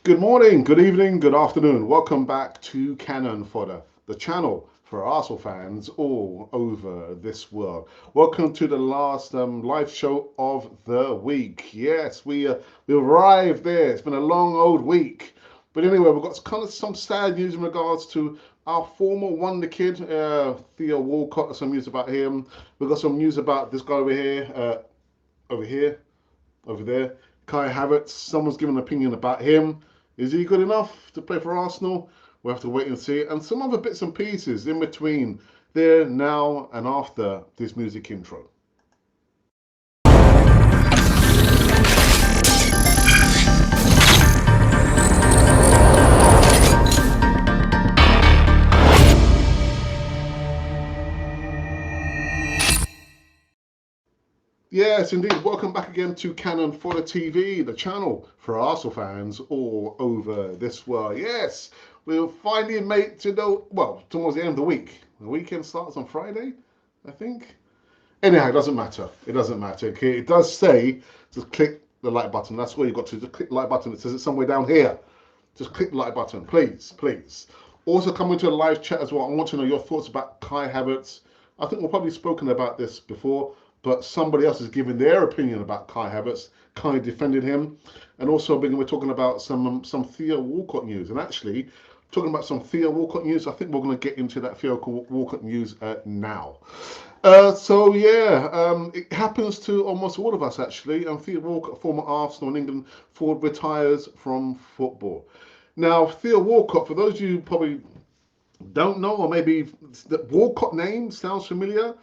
Good morning, good evening, good afternoon. Welcome back to Cannon Fodder, the channel for Arsenal fans all over this world. Welcome to the last live show of the week. Yes, we arrived there. It's been a long old week. But anyway, we've got kind of some sad news in regards to our former wonder kid, Theo Walcott. Some news about him. We've got some news about this guy over here, over there. Kai Havertz, someone's given an opinion about him. Is he good enough to play for Arsenal? We'll have to wait and see. And some other bits and pieces in between there, now, and after this music intro. Yes, indeed. Welcome back again to Cannon for the TV, the channel for Arsenal fans all over this world. Yes, we'll finally made to the, well, towards the end of the week. The weekend starts on Friday, I think. Anyhow, it doesn't matter. It doesn't matter. Okay, it does say just click the like button. That's where you got to. Just click the like button. It says it's somewhere down here. Just click the like button, please, please. Also, come into a live chat as well. I want to know your thoughts about Kai Havertz. I think we've probably spoken about this before, but somebody else has given their opinion about Kai Havertz. Kai defended him, and also we're talking about some Theo Walcott news. And actually, talking about some Theo Walcott news, I think we're going to get into that Theo Walcott news now. So yeah, it happens to almost all of us actually. And Theo Walcott, former Arsenal and England forward, retires from football. Now, Theo Walcott, for those of you who probably don't know, or maybe the Walcott name sounds familiar.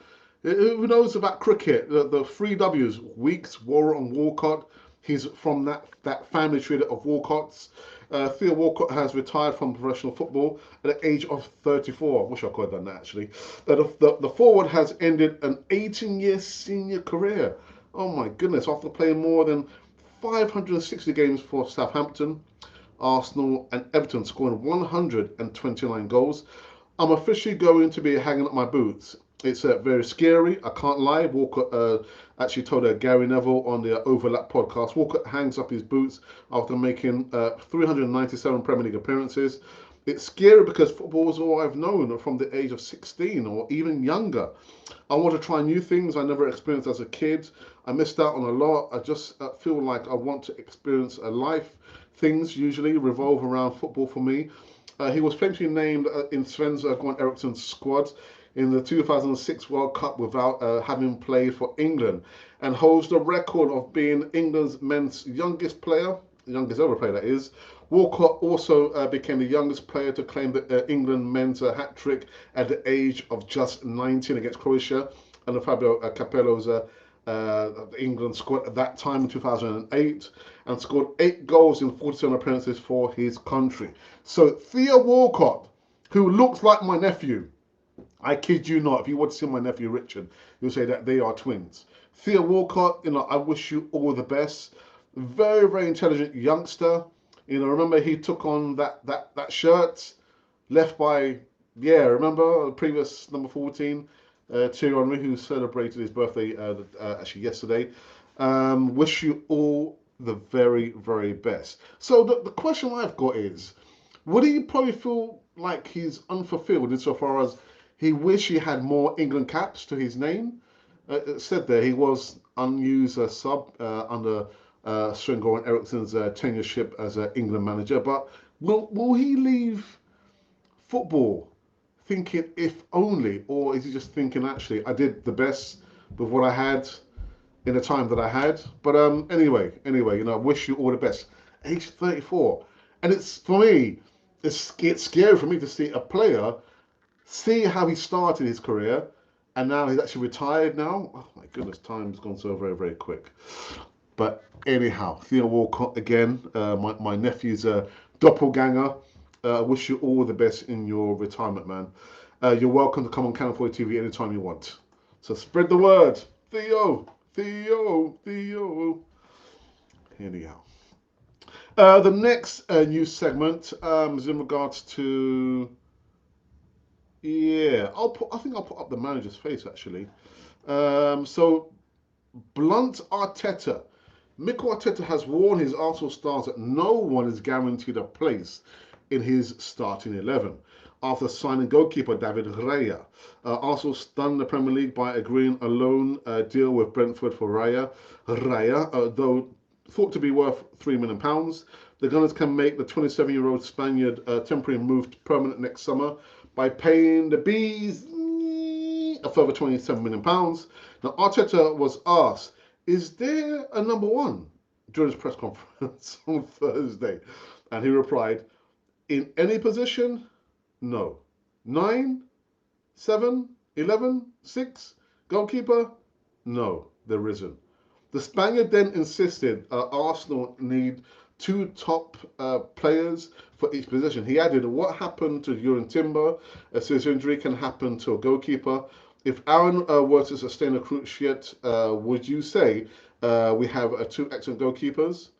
Who knows about cricket? The three W's: Weeks, Warren, and Walcott. He's from that family tree of Walcotts. Theo Walcott has retired from professional football at the age of 34. I wish I could have done that actually. The forward has ended an 18-year senior career. Oh my goodness! After playing more than 560 games for Southampton, Arsenal, and Everton, scoring 129 goals. I'm officially going to be hanging up my boots. It's very scary. I can't lie. Walker actually told Gary Neville on the Overlap podcast. Walker hangs up his boots after making 397 Premier League appearances. It's scary because football is all I've known from the age of 16 or even younger. I want to try new things I never experienced as a kid. I missed out on a lot. I just feel like I want to experience a life. Things usually revolve around football for me. He was famously named in Sven Goran Eriksson's squad in the 2006 World Cup without having played for England, and holds the record of being England's men's youngest player, youngest ever player that is. Walcott also became the youngest player to claim the England men's hat trick at the age of just 19 against Croatia, and Fabio Capello's England squad at that time in 2008, and scored 8 goals in 47 appearances for his country. So Theo Walcott, who looks like my nephew, I kid you not, if you want to see my nephew Richard, you'll say that they are twins. Theo Walcott, I wish you all the best. Very, very intelligent youngster. Remember he took on that shirt left by, yeah, remember the previous number 14, Thierry Henry, who celebrated his birthday actually yesterday. Wish you all the very, very best. So the question I've got is, would he probably feel like he's unfulfilled insofar as he wish he had more England caps to his name? It said there he was unused sub under Sven-Goran Eriksson's tenureship as England manager, but will he leave football thinking if only, or is he just thinking actually I did the best with what I had in the time that I had? But anyway, I wish you all the best. Age 34, and it's for me, it's scary for me to see a player see how he started his career, and now he's actually retired now. Oh my goodness, time's gone so very, very quick. But anyhow, Theo Walcott again, my nephew's doppelganger. I wish you all the best in your retirement, man. You're welcome to come on Canal 4 TV anytime you want. So spread the word. Theo, Theo, Theo. Anyhow. The next news segment is in regards to, yeah, I think I'll put up the manager's face actually. So Blunt Arteta Mikel Arteta has warned his Arsenal stars that no one is guaranteed a place in his starting 11. After signing goalkeeper David Raya, Arsenal stunned the Premier League by agreeing a loan deal with Brentford for Raya, though thought to be worth £3 million. The Gunners can make the 27-year-old Spaniard temporarily moved permanent next summer by paying the Bees a further £27 million. Now, Arteta was asked, is there a number one, during his press conference on Thursday? And he replied, in any position, no. 9, 7, 11, 6, goalkeeper? No, there isn't. The Spaniard then insisted Arsenal need two top players for each position. He added, what happened to Jurgen Timber, a serious injury can happen to a goalkeeper. If Aaron were to sustain a cruciate, would you say we have two excellent goalkeepers?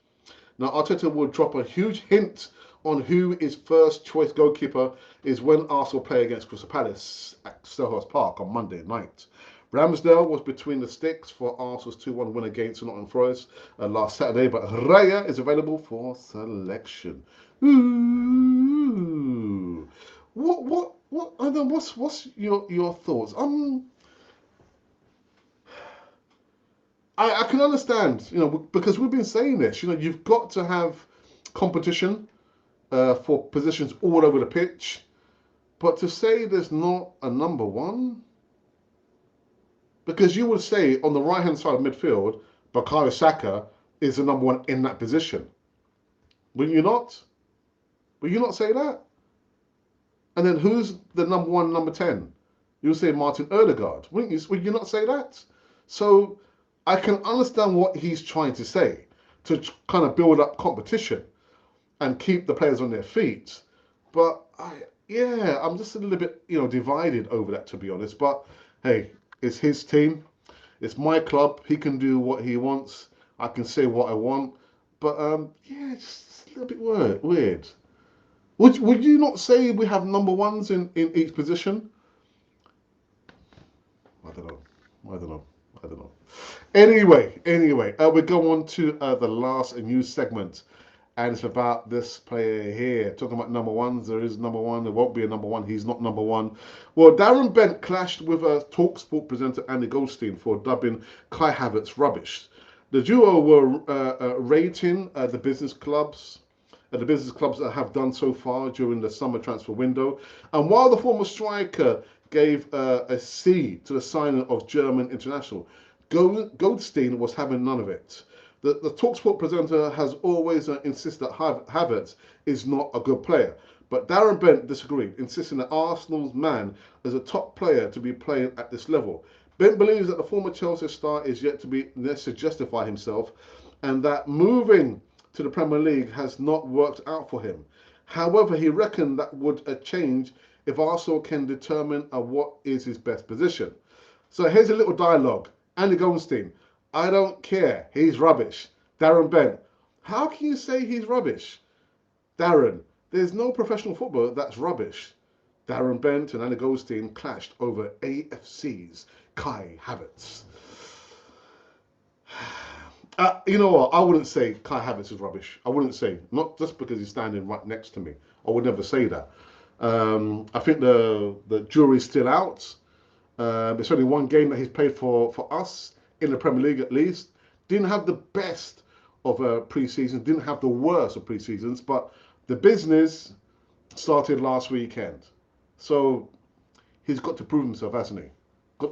Now, Arteta will drop a huge hint on who his first choice goalkeeper is when Arsenal play against Crystal Palace at Selhurst Park on Monday night. Ramsdale was between the sticks for Arsenal's 2-1 win against Nottingham Forest last Saturday, but Raya is available for selection. Ooh. What, I don't know, what's your thoughts? I can understand, because we've been saying this, you've got to have competition for positions all over the pitch, but to say there's not a number one, because you would say on the right-hand side of midfield, Bukayo Saka is the number one in that position. Will you not? Will you not say that? And then who's the number one, number 10? You'll say Martin Odegaard. Will you not say that? So I can understand what he's trying to say, to kind of build up competition and keep the players on their feet. But I'm just a little bit, divided over that, to be honest. But hey, it's his team. It's my club. He can do what he wants. I can say what I want. But it's just a little bit weird. Would you not say we have number ones in each position? I don't know. Anyway, we go on to the last news segment. And it's about this player here. Talking about number ones, there is number one. There won't be a number one. He's not number one. Well, Darren Bent clashed with a TalkSport presenter, Andy Goldstein, for dubbing Kai Havertz rubbish. The duo were rating the business clubs that have done so far during the summer transfer window. And while the former striker gave a C to the signing of German international, Goldstein was having none of it. The TalkSport presenter has always insisted that Havertz is not a good player. But Darren Bent disagreed, insisting that Arsenal's man is a top player to be playing at this level. Bent believes that the former Chelsea star is yet to justify himself, and that moving to the Premier League has not worked out for him. However, he reckoned that would change if Arsenal can determine what is his best position. So here's a little dialogue. Andy Goldstein, I don't care. He's rubbish. Darren Bent, how can you say he's rubbish? Darren, there's no professional footballer that's rubbish. Darren Bent and Andy Goldstein clashed over AFC's Kai Havertz. You know what? I wouldn't say Kai Havertz is rubbish. I wouldn't say. Not just because he's standing right next to me. I would never say that. I think the jury's still out. There's only one game that he's played for us, in the Premier League at least. Didn't have the best of pre-season, didn't have the worst of pre-seasons, but the business started last weekend. So he's got to prove himself, hasn't he?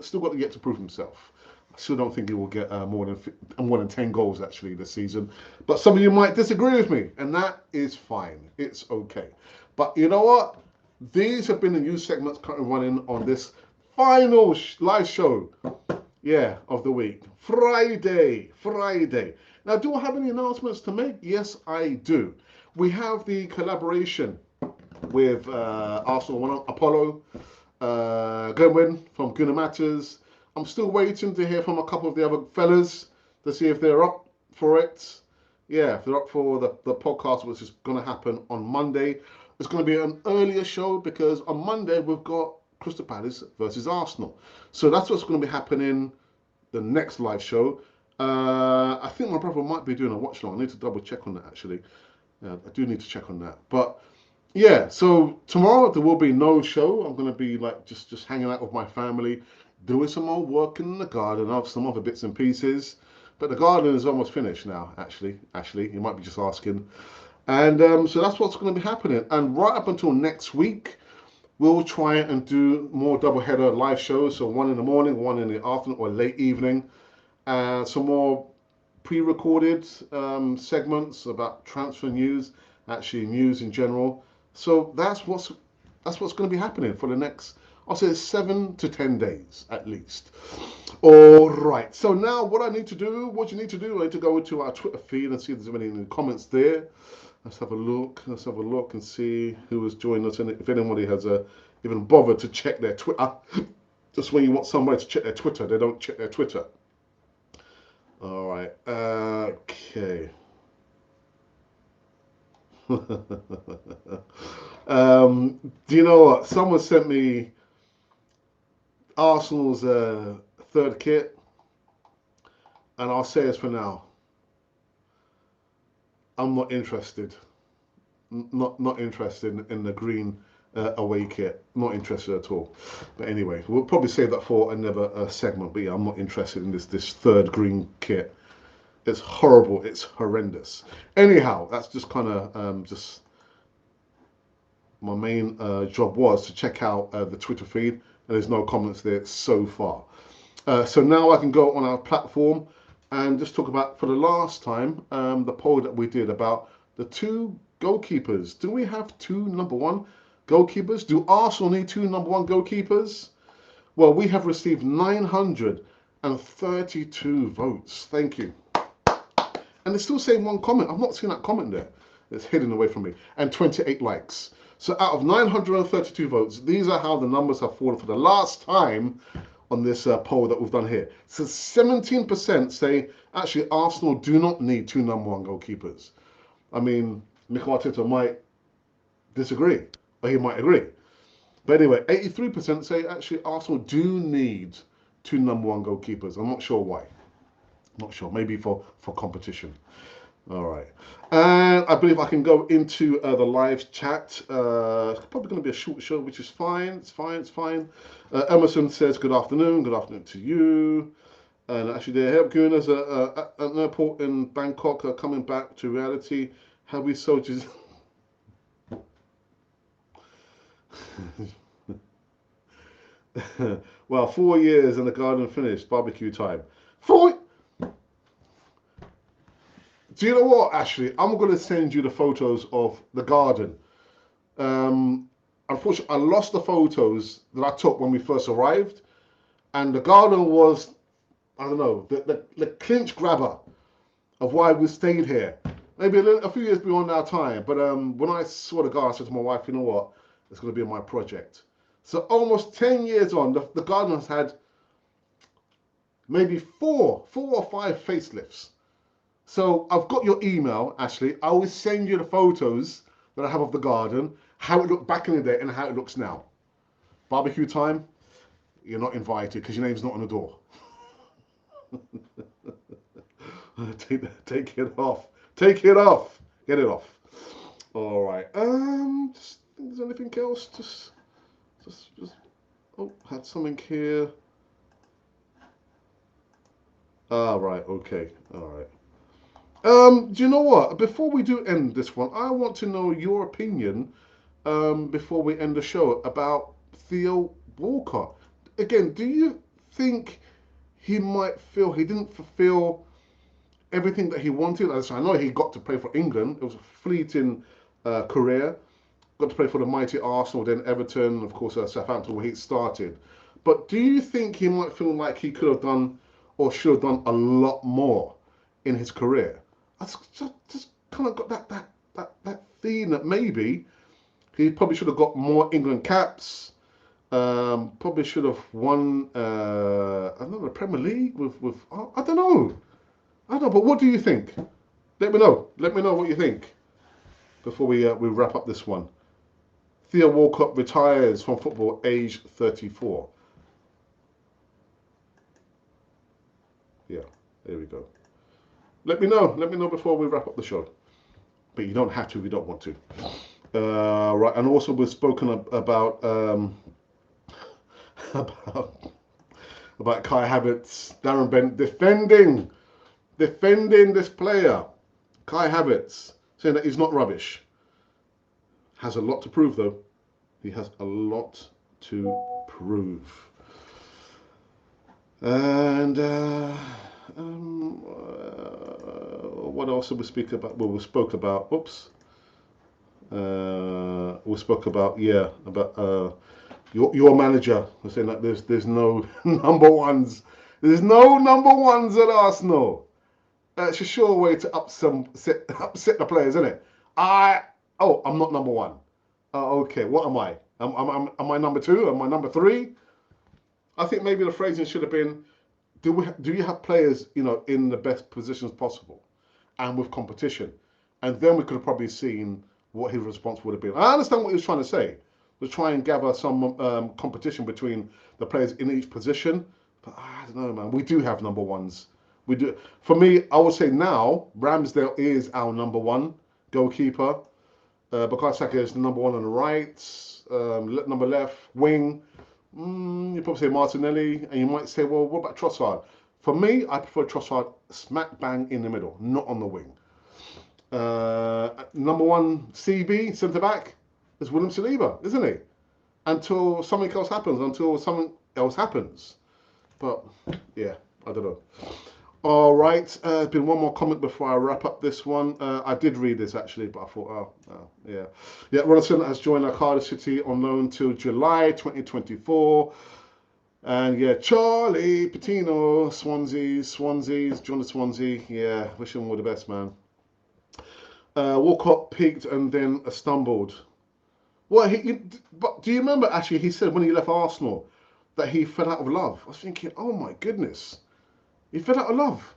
Still got to get to prove himself. I still don't think he will get more than 10 goals actually this season. But some of you might disagree with me, and that is fine. It's okay. But you know what? These have been the news segments currently running on this final live show, of the week. Friday. Now, do I have any announcements to make? Yes, I do. We have the collaboration with Arsenal One Apollo, Glenwyn from Guna Matters. I'm still waiting to hear from a couple of the other fellas to see if they're up for it. Yeah, if they're up for the podcast, which is going to happen on Monday. It's going to be an earlier show because on Monday we've got Crystal Palace versus Arsenal. So that's what's going to be happening the next live show. I think my brother might be doing a watch along. I need to double check on that actually. I do need to check on that. But yeah, so tomorrow there will be no show. I'm gonna be like just hanging out with my family, doing some more work in the garden, of some other bits and pieces. But the garden is almost finished now. Actually, you might be just asking. And so that's what's going to be happening. And right up until next week, we'll try and do more double header live shows. So one in the morning, one in the afternoon or late evening, and some more pre-recorded segments about transfer news, actually news in general. So that's what's going to be happening for the next, I'll say 7 to 10 days at least. All right. So now what I need to do, what you need to do, I need to go into our Twitter feed and see if there's any comments there. Let's have a look. Let's have a look and see who has joined us and if anybody has even bothered to check their Twitter. Just when you want somebody to check their Twitter, they don't check their Twitter. All right. Okay. Do you know what? Someone sent me Arsenal's third kit, and I'll say this for now. I'm not interested. Not interested in the green away kit. Not interested at all. But anyway, we'll probably save that for another segment. But yeah, I'm not interested in this third green kit. It's horrible. It's horrendous. Anyhow, that's just kind of just my main job was to check out the Twitter feed, and there's no comments there so far. So now I can go on our platform and just talk about, for the last time, the poll that we did about the two goalkeepers. Do we have two number one goalkeepers? Do Arsenal need two number one goalkeepers? Well, we have received 932 votes. Thank you. And it's still saying one comment. I've not seen that comment there. It's hidden away from me. And 28 likes. So out of 932 votes, these are how the numbers have fallen for the last time on this poll that we've done here. So 17% say, actually, Arsenal do not need two number one goalkeepers. I mean, Mikel Arteta might disagree, or he might agree. But anyway, 83% say, actually, Arsenal do need two number one goalkeepers. I'm not sure why. Not sure. Maybe for competition. All right. And I believe I can go into the live chat. It's probably going to be a short show, which is fine. It's fine. It's fine. Emerson says, good afternoon. Good afternoon to you. And actually, they're help gooners at an airport in Bangkok are coming back to reality. Have we soldiers? Well, 4 years and the garden finished. Barbecue time. 4. Do you know what, Ashley? I'm going to send you the photos of the garden. Unfortunately, I lost the photos that I took when we first arrived. And the garden was, I don't know, the clinch grabber of why we stayed here. Maybe a few years beyond our time. But when I saw the garden, I said to my wife, you know what? It's going to be my project. So almost 10 years on, the garden has had maybe four or five facelifts. So I've got your email, Ashley. I will send you the photos that I have of the garden, how it looked back in the day and how it looks now. Barbecue time, you're not invited because your name's not on the door. Take it off. Take it off. Get it off. All right. Just think there's anything else? Just. Oh, had something here. Ah, right. Okay. All right. Do you know what? Before we do end this one, I want to know your opinion before we end the show about Theo Walcott. Again, do you think he might feel he didn't fulfill everything that he wanted? As I know he got to play for England. It was a fleeting career. Got to play for the mighty Arsenal, then Everton, of course, Southampton, where he started. But do you think he might feel like he could have done or should have done a lot more in his career? I just kind of got that feeling that maybe he probably should have got more England caps. Probably should have won, I don't know, the Premier League with I don't know. I don't know, but what do you think? Let me know. Let me know what you think before we wrap up this one. Theo Walcott retires from football age 34. Yeah. There we go. Let me know. Let me know before we wrap up the show. But you don't have to if you don't want to. Right, and also we've spoken about about Kai Havertz, Darren Bent defending this player, Kai Havertz, saying that he's not rubbish. Has a lot to prove though. He has a lot to prove. And what else did we speak about? Well, we spoke about. Oops. We spoke about your manager was saying that there's no number ones. There's no number ones at Arsenal. It's a sure way to upset the players, isn't it? I'm not number one. Okay, what am I? Am I number two? Am I number three? I think maybe the phrasing should have been, do you have players, in the best positions possible and with competition? And then we could have probably seen what his response would have been. I understand what he was trying to say. Was try and gather some competition between the players in each position. But I don't know, man. We do have number ones. We do. For me, I would say now, Ramsdale is our number one goalkeeper. Bukayo Saka is the number one on the right. Number left, wing. You probably say Martinelli. And you might say, well, what about Trossard? For me, I prefer Trossard smack bang in the middle, not on the wing. Number one CB, centre back, is William Saliba, isn't he? Until something else happens. But, yeah, I don't know. All right, there's been one more comment before I wrap up this one. I did read this actually, but I thought, yeah. Yeah, Ronaldson has joined our Cardiff City on loan till July 2024. And yeah, Charlie Patino, Swansea's, joined the Swansea. Yeah, wish him all the best, man. Walcott peaked and then stumbled. Well, but do you remember actually he said when he left Arsenal that he fell out of love? I was thinking, oh my goodness, he fell out of love.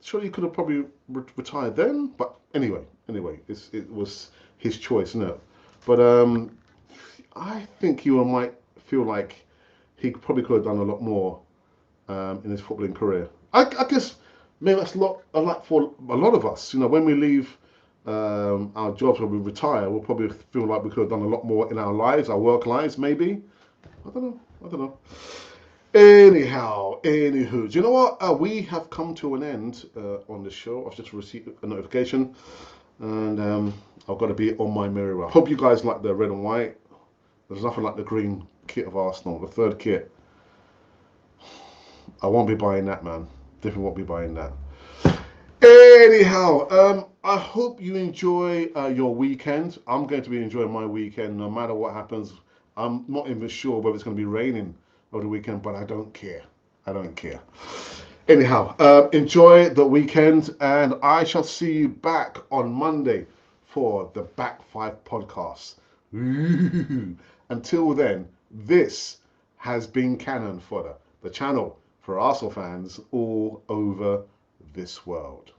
Surely he could have probably retired then, but anyway, it was his choice, isn't it? But I think you might feel like he probably could have done a lot more in his footballing career. I guess maybe that's a lot for a lot of us. When we leave our jobs, when we retire, we'll probably feel like we could have done a lot more in our lives, our work lives, maybe. I don't know. Anyhow, anywho, do you know what? We have come to an end on the show. I've just received a notification, and I've got to be on my merry way. I hope you guys like the red and white. There's nothing like the green kit of Arsenal, the third kit. I won't be buying that, man. Definitely won't be buying that. Anyhow, I hope you enjoy your weekend. I'm going to be enjoying my weekend no matter what happens. I'm not even sure whether it's going to be raining over the weekend, but I don't care. Anyhow, enjoy the weekend, and I shall see you back on Monday for the Back 5 podcast. Until then, this has been Cannon Fodder, the channel for Arsenal fans all over this world.